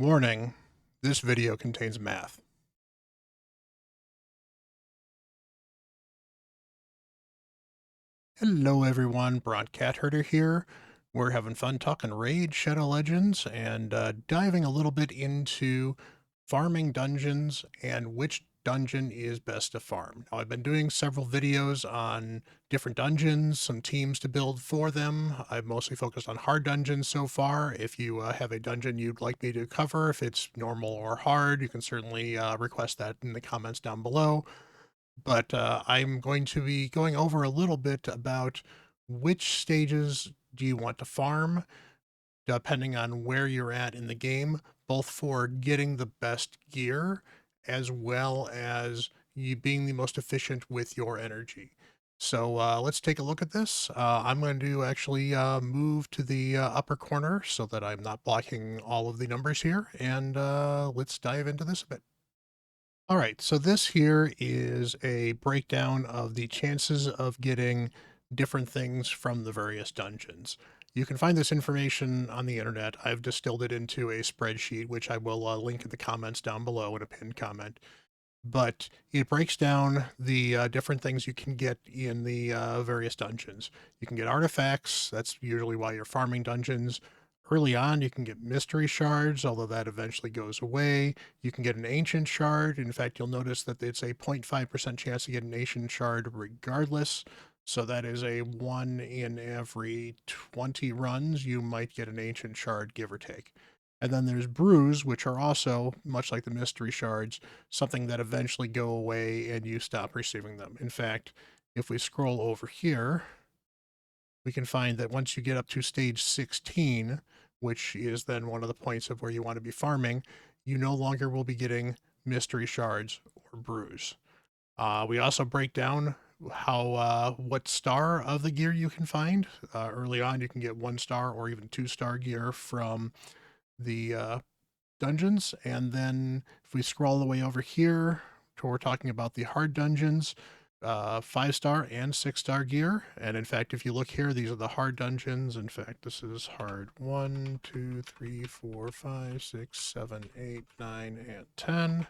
Warning, this video contains math. Hello everyone, Bront CatHerder here. We're having fun talking Raid Shadow Legends and diving a little bit into farming dungeons and which dungeon is best to farm. Now, I've been doing several videos on different dungeons, some teams to build for them. I've mostly focused on hard dungeons so far. If you have a dungeon you'd like me to cover, if it's normal or hard, you can certainly request that in the comments down below. But I'm going to be going over a little bit about which stages do you want to farm, depending on where you're at in the game, both for getting the best gear as well as you being the most efficient with your energy. So let's take a look at this. I'm going to actually move to the upper corner so that I'm not blocking all of the numbers here, and let's dive into this a bit. All right, so this here is a breakdown of the chances of getting different things from the various dungeons. You can find this information on the internet. I've distilled it into a spreadsheet, which I will link in the comments down below in a pinned comment. But it breaks down the different things you can get in the various dungeons. You can get artifacts. That's usually why you're farming dungeons. Early on, you can get mystery shards, although that eventually goes away. You can get an ancient shard. In fact, you'll notice that it's a 0.5% chance to get an ancient shard regardless. So that is a 1 in every 20 runs, you might get an ancient shard, give or take. And then there's brews, which are also, much like the mystery shards, something that eventually go away and you stop receiving them. In fact, if we scroll over here, we can find that once you get up to stage 16, which is then one of the points of where you want to be farming, you no longer will be getting mystery shards or brews. We also break down how what star of the gear you can find. Early on, you can get 1 star or even 2 star gear from the dungeons. And then if we scroll all the way over here, we're talking about the hard dungeons, 5 star and 6 star gear. And in fact, if you look here, these are the hard dungeons. In fact, this is hard 1, 2, 3, 4, 5, 6, 7, 8, 9, and 10.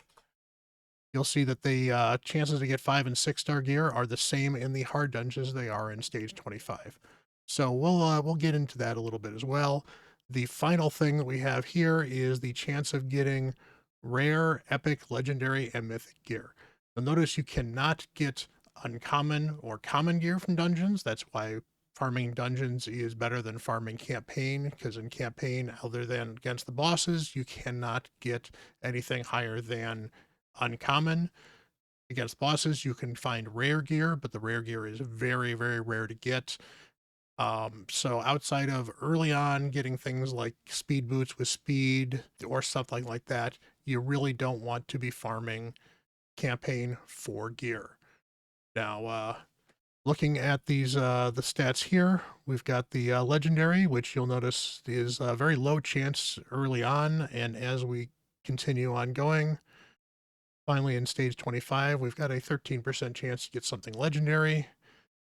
You'll see that the chances to get 5 and 6 star gear are the same in the hard dungeons they are in stage 25. So we'll get into that a little bit as well. The final thing that we have here is the chance of getting rare, epic, legendary, and mythic gear. You'll notice you cannot get uncommon or common gear from dungeons. That's why farming dungeons is better than farming campaign, because in campaign, other than against the bosses, you cannot get anything higher than uncommon. Against bosses, you can find rare gear, but the rare gear is very, very rare to get. So outside of early on getting things like speed boots with speed or something like that, you really don't want to be farming campaign for gear. Now, looking at these the stats here, we've got the legendary, which you'll notice is a very low chance early on, and as we continue on going, finally in stage 25, we've got a 13% chance to get something legendary.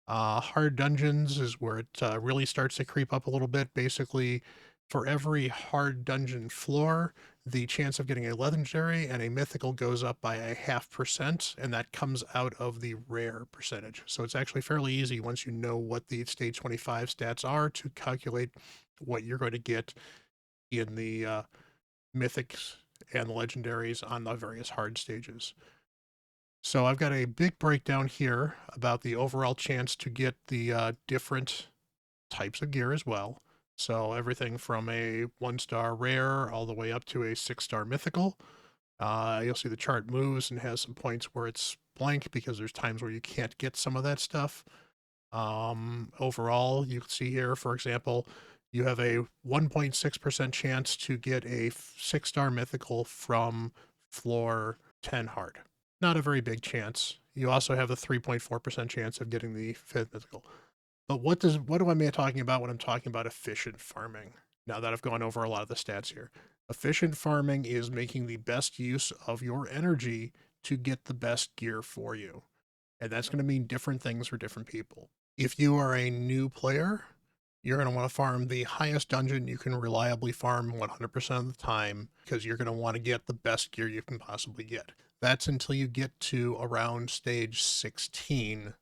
Hard dungeons is where it really starts to creep up a little bit. Basically, for every hard dungeon floor, the chance of getting a legendary and a mythical goes up by a 0.5%, and that comes out of the rare percentage. So it's actually fairly easy once you know what the stage 25 stats are to calculate what you're going to get in the mythics and the legendaries on the various hard stages. So I've got a big breakdown here about the overall chance to get the different types of gear as well. So everything from a 1 star rare all the way up to a 6 star mythical. You'll see the chart moves and has some points where it's blank because there's times where you can't get some of that stuff. Overall, you can see here, for example, you have a 1.6% chance to get a 6 star mythical from floor 10 hard. Not a very big chance. You also have a 3.4% chance of getting the 5th mythical. But what am I talking about when I'm talking about efficient farming? Now that I've gone over a lot of the stats here. Efficient farming is making the best use of your energy to get the best gear for you. And that's going to mean different things for different people. If you are a new player, You're going to want to farm the highest dungeon you can reliably farm 100% of the time because you're going to want to get the best gear you can possibly get. That's until you get to around stage 16,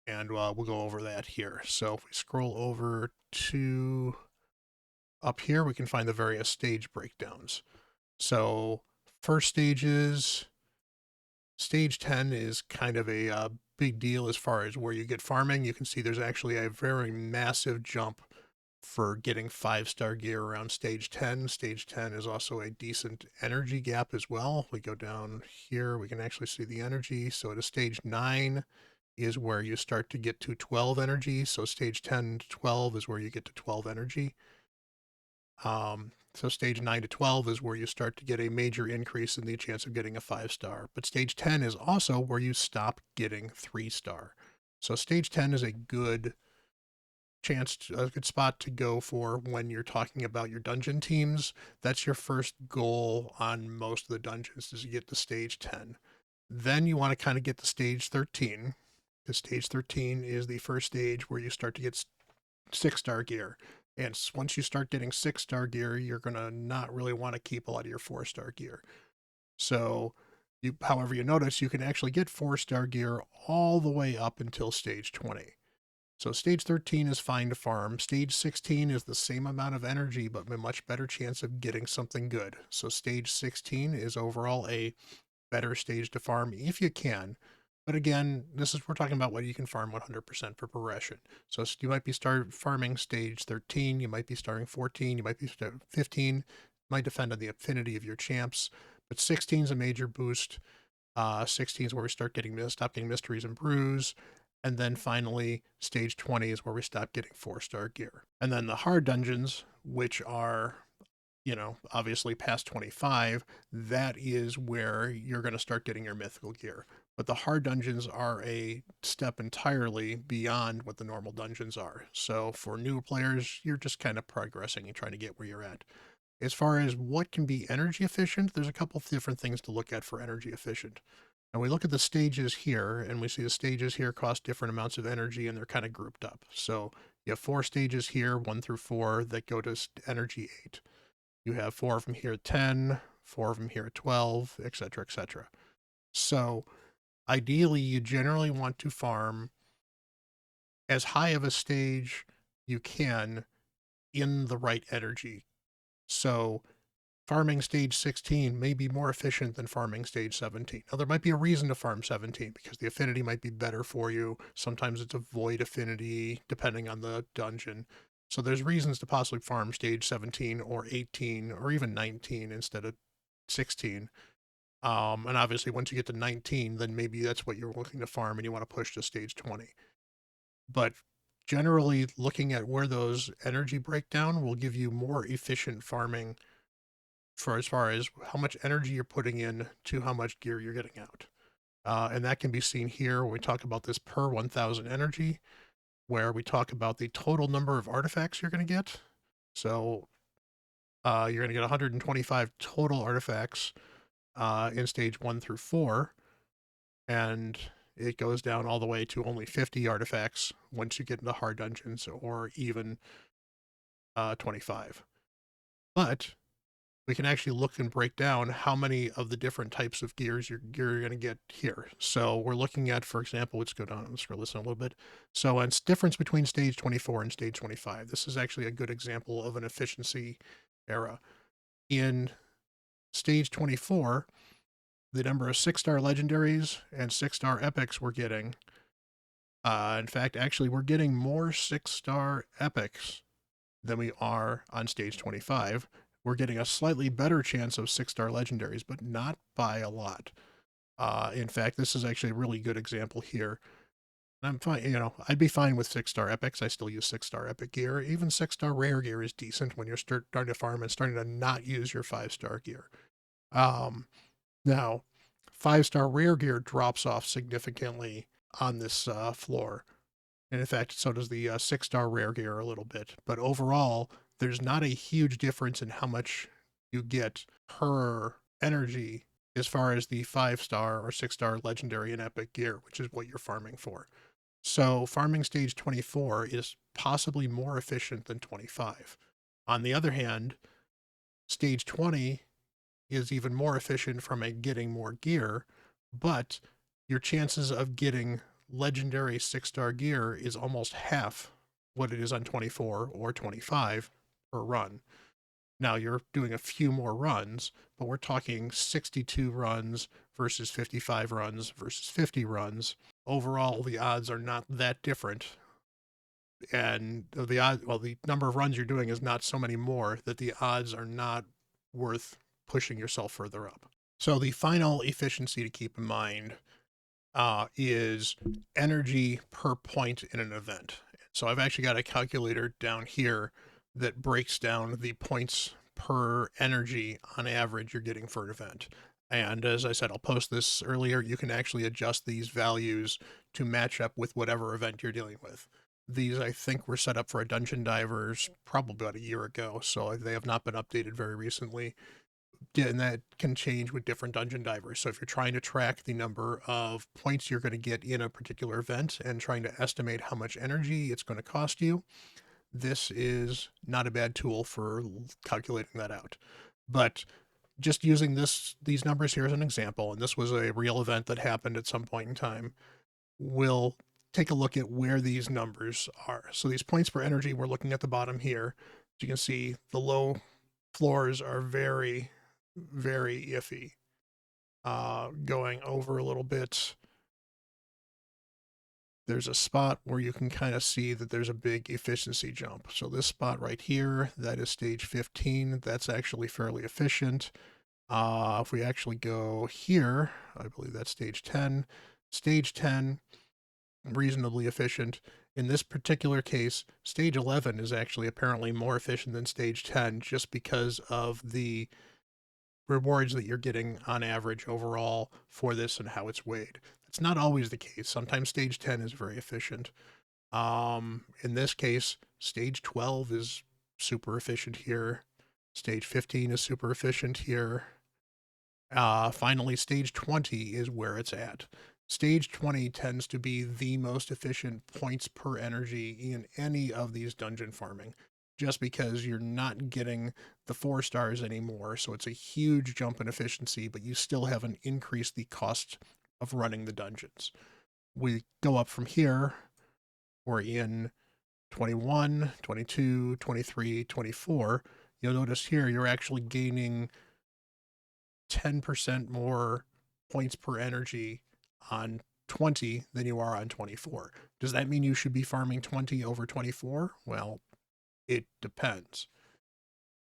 and we'll go over that here. So if we scroll over to up here, we can find the various stage breakdowns. So first stages, stage 10 is kind of a big deal as far as where you get farming. You can see there's actually a very massive jump for getting 5-star gear around stage 10. Stage 10 is also a decent energy gap as well. We go down here, we can actually see the energy. So at a stage 9 is where you start to get to 12 energy. So stage 10 to 12 is where you get to 12 energy. So stage 9 to 12 is where you start to get a major increase in the chance of getting a 5-star. But stage 10 is also where you stop getting 3-star. So stage 10 is a good a good spot to go for when you're talking about your dungeon teams. That's your first goal on most of the dungeons, is to get to stage 10. Then you want to kind of get to stage 13. The stage 13 is the first stage where you start to get 6-star gear. And once you start getting 6-star gear, you're going to not really want to keep a lot of your 4-star gear. So, however, you notice you can actually get 4-star gear all the way up until stage 20. So stage 13 is fine to farm. Stage 16 is the same amount of energy, but a much better chance of getting something good. So stage 16 is overall a better stage to farm if you can. But again, we're talking about what you can farm 100% for progression. So you might be farming stage 13, you might be starting 14, you might be starting 15. It might depend on the affinity of your champs, but 16 is a major boost. 16 is where we stop getting mysteries and brews. And then finally, stage 20 is where we stop getting 4-star gear. And then the hard dungeons, which are, obviously past 25, that is where you're going to start getting your mythical gear. But the hard dungeons are a step entirely beyond what the normal dungeons are. So for newer players, you're just kind of progressing and trying to get where you're at. As far as what can be energy efficient, there's a couple of different things to look at for energy efficient. And we look at the stages here, and we see the stages here cost different amounts of energy, and they're kind of grouped up. So you have 4 stages here, 1 through 4, that go to energy 8. You have 4 of them here at 10, 4 of them here at 12, etc., etc. So ideally, you generally want to farm as high of a stage you can in the right energy. So farming stage 16 may be more efficient than farming stage 17. Now, there might be a reason to farm 17 because the affinity might be better for you. Sometimes it's a void affinity, depending on the dungeon. So there's reasons to possibly farm stage 17 or 18 or even 19 instead of 16. And obviously, once you get to 19, then maybe that's what you're looking to farm and you want to push to stage 20. But generally, looking at where those energy breakdown will give you more efficient farming for as far as how much energy you're putting in to how much gear you're getting out. And that can be seen here when we talk about this per 1,000 energy, where we talk about the total number of artifacts you're going to get. So you're going to get 125 total artifacts in stage 1 through 4, and it goes down all the way to only 50 artifacts once you get into hard dungeons, or even 25. But we can actually look and break down how many of the different types of gears you're going to get here. So we're looking at, for example, let's go down and scroll this a little bit. So it's difference between stage 24 and stage 25. This is actually a good example of an efficiency era. In stage 24, the number of 6-star legendaries and 6-star epics we're getting. In fact, actually, we're getting more 6-star epics than we are on stage 25. We're getting a slightly better chance of 6-star legendaries, but not by a lot. In fact, this is actually a really good example here. I'm fine, I'd be fine with 6-star epics. I still use 6-star epic gear. Even 6-star rare gear is decent when you're starting to farm and starting to not use your 5-star gear. Now, 5-star rare gear drops off significantly on this floor. And in fact, so does the 6-star rare gear a little bit. But overall, there's not a huge difference in how much you get per energy as far as the 5-star or 6-star legendary and epic gear, which is what you're farming for. So farming stage 24 is possibly more efficient than 25. On the other hand, stage 20 is even more efficient from a getting more gear, but your chances of getting legendary 6-star gear is almost half what it is on 24 or 25 per run. Now you're doing a few more runs, but we're talking 62 runs versus 55 runs versus 50 runs. Overall, the odds are not that different. And the number of runs you're doing is not so many more that the odds are not worth pushing yourself further up. So the final efficiency to keep in mind is energy per point in an event. So I've actually got a calculator down here that breaks down the points per energy on average you're getting for an event. And as I said, I'll post this earlier. You can actually adjust these values to match up with whatever event you're dealing with. These, I think, were set up for a Dungeon Divers probably about a year ago, so they have not been updated very recently. And that can change with different Dungeon Divers. So if you're trying to track the number of points you're going to get in a particular event and trying to estimate how much energy it's going to cost you, this is not a bad tool for calculating that out. But just using these numbers here as an example, and this was a real event that happened at some point in time, we'll take a look at where these numbers are. So these points per energy, we're looking at the bottom here. As you can see, the low floors are very, very iffy. Going over a little bit, there's a spot where you can kind of see that there's a big efficiency jump. So this spot right here, that is stage 15. That's actually fairly efficient. If we actually go here, I believe that's stage 10. Stage 10, reasonably efficient. In this particular case, stage 11 is actually apparently more efficient than stage 10 just because of the rewards that you're getting on average overall for this and how it's weighed. That's not always the case. Sometimes stage 10 is very efficient. In this case, stage 12 is super efficient here. Stage 15 is super efficient here. Finally, stage 20 is where it's at. Stage 20 tends to be the most efficient points per energy in any of these dungeon farming, just because you're not getting the 4 stars anymore. So it's a huge jump in efficiency, but you still haven't increased the cost of running the dungeons. We go up from here. We're in 21, 22, 23, 24. You'll notice here you're actually gaining 10% more points per energy on 20 than you are on 24. Does that mean you should be farming 20 over 24? Well, it depends.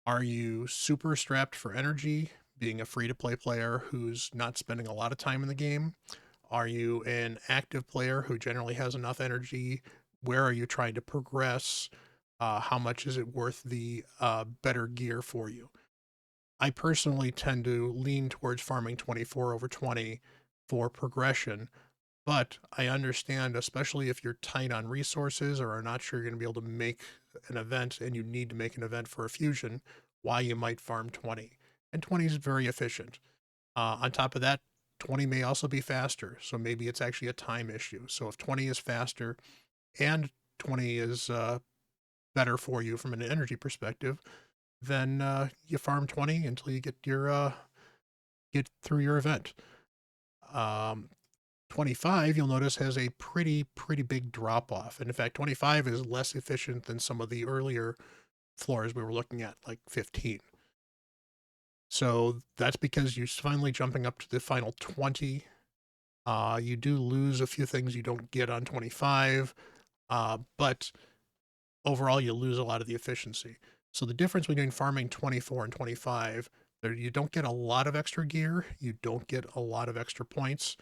Are you super strapped for energy, being a free-to-play player who's not spending a lot of time in the game? Are you an active player who generally has enough energy? Where are you trying to progress? How much is it worth the better gear for you? I personally tend to lean towards farming 24 over 20 for progression, but I understand, especially if you're tight on resources or are not sure you're going to be able to make an event and you need to make an event for a fusion, why you might farm 20. And 20 is very efficient. On top of that, 20 may also be faster, so maybe it's actually a time issue. So if 20 is faster and 20 is better for you from an energy perspective, then you farm 20 until you get through your event. Um, 25, you'll notice, has a pretty big drop off. And in fact, 25 is less efficient than some of the earlier floors we were looking at, like 15. So that's because you're finally jumping up to the final 20. You do lose a few things you don't get on 25, but overall you lose a lot of the efficiency. So the difference between farming 24 and 25, you don't get a lot of extra gear, you don't get a lot of extra points.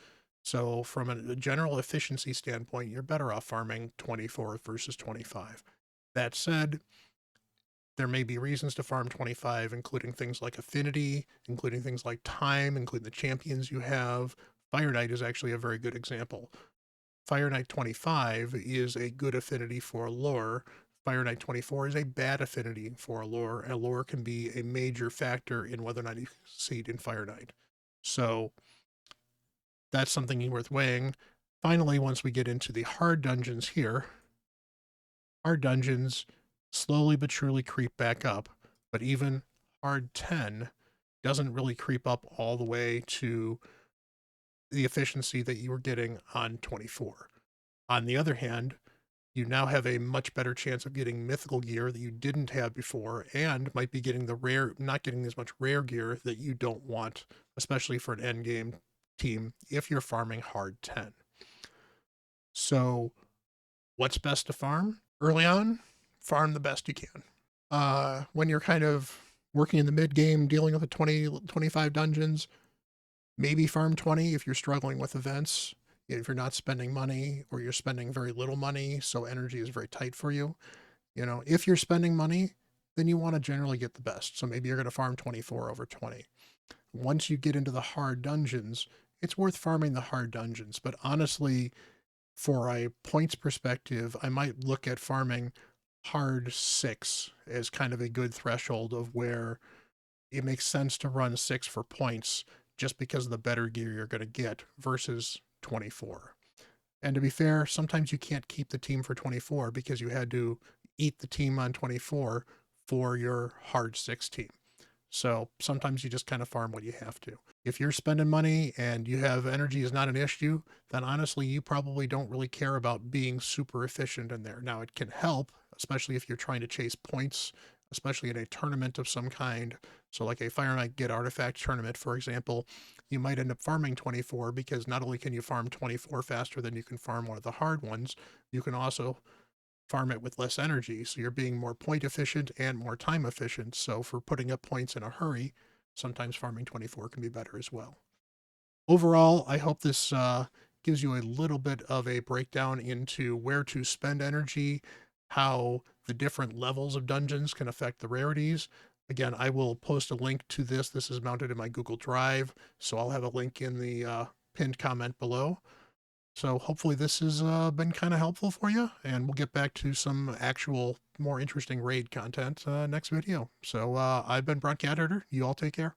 So from a general efficiency standpoint, you're better off farming 24 versus 25. That said, there may be reasons to farm 25, including things like affinity, including things like time, including the champions you have. Fire Knight is actually a very good example. Fire Knight 25 is a good affinity for lore. Fire Knight 24 is a bad affinity for lore, and lore can be a major factor in whether or not you succeed in Fire Knight. So that's something worth weighing. Finally, once we get into the hard dungeons here, hard dungeons slowly but surely creep back up, but even hard 10 doesn't really creep up all the way to the efficiency that you were getting on 24. On the other hand, you now have a much better chance of getting mythical gear that you didn't have before, and might be getting not getting as much rare gear that you don't want, especially for an end game team if you're farming hard 10. So, what's best to farm? Early on, farm the best you can. When you're kind of working in the mid game, dealing with the 20, 25 dungeons, maybe farm 20 if you're struggling with events. If you're not spending money or you're spending very little money, so energy is very tight for you. If you're spending money, then you want to generally get the best. So maybe you're going to farm 24 over 20. Once you get into the hard dungeons, it's worth farming the hard dungeons. But honestly, for a points perspective, I might look at farming hard 6 as kind of a good threshold of where it makes sense to run 6 for points just because of the better gear you're going to get versus 24. And to be fair, sometimes you can't keep the team for 24 because you had to eat the team on 24 for your hard 6 team. So sometimes you just kind of farm what you have to. If you're spending money and you have energy is not an issue, then honestly, you probably don't really care about being super efficient in there. Now, it can help, especially if you're trying to chase points, especially in a tournament of some kind. So like a Fire Knight Get Artifact tournament, for example, you might end up farming 24 because not only can you farm 24 faster than you can farm one of the hard ones, you can also farm it with less energy. So you're being more point efficient and more time efficient. So for putting up points in a hurry, sometimes farming 24 can be better as well. Overall, I hope this gives you a little bit of a breakdown into where to spend energy, how the different levels of dungeons can affect the rarities. Again, I will post a link to this. This is mounted in my Google Drive, so I'll have a link in the pinned comment below. So hopefully this has been kind of helpful for you, and we'll get back to some actual more interesting raid content next video. So I've been Bront CatHerder. You all take care.